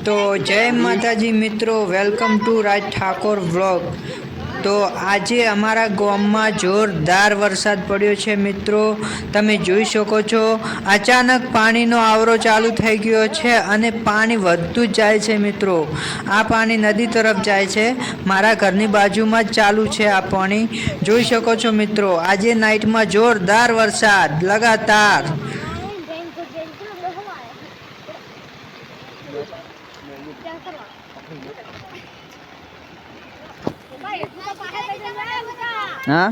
તો જય માતાજી મિત્રો, welcome to Raj Thakor vlog. તો આજે અમારા ગામમાં જોરદાર વરસાદ પડ્યો છે મિત્રો, તમે જોઈ શકો છો। અચાનક પાણીનો આવરો ચાલુ થઈ ગયો છે અને પાણી વધતું જ જાય છે મિત્રો। આ પાણી નદી તરફ જાય છે, મારા ઘરની બાજુમાં જ ચાલુ છે આ પાણી, જોઈ શકો છો મિત્રો। આજે નાઇટમાં જોરદાર વરસાદ લગાતાર। हाँ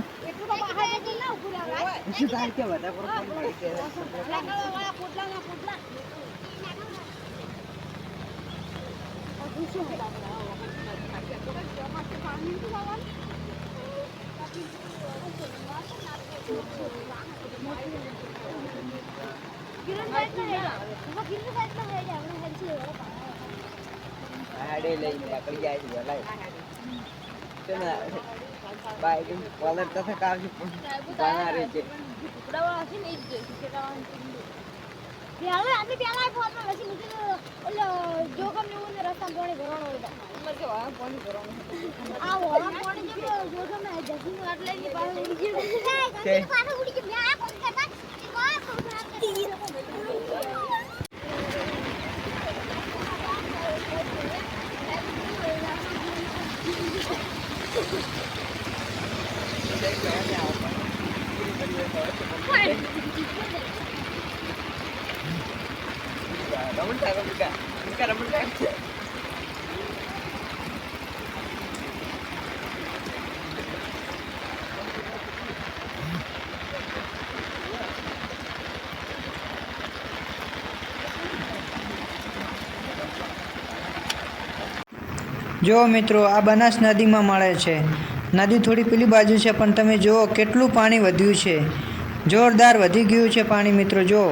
đây lên là cái dây thì ở đây chứ là bài cái qua lên tới cao chứ qua đây chị પેલા આની પેલા ફોન માં લસી મૂકી ઓલો જોગમ ને ઓને રસ્તા પાણી ભરવાનો હોય ઉમર કે આ પાણી ભરવાનો આ ઓળા પાણી જે જોગમ ને જસી નું આટલે ની પાસે ઉડી ગયું પાસે ઉડી ગયું મે આ કોણ કરતા જો મિત્રો, આ બનાસ નદીમાં મળે છે। નદી થોડી પેલી બાજુ છે, પણ તમે જુઓ કેટલું પાણી વધ્યું છે, જોરદાર વધી ગયું છે પાણી મિત્રો। જો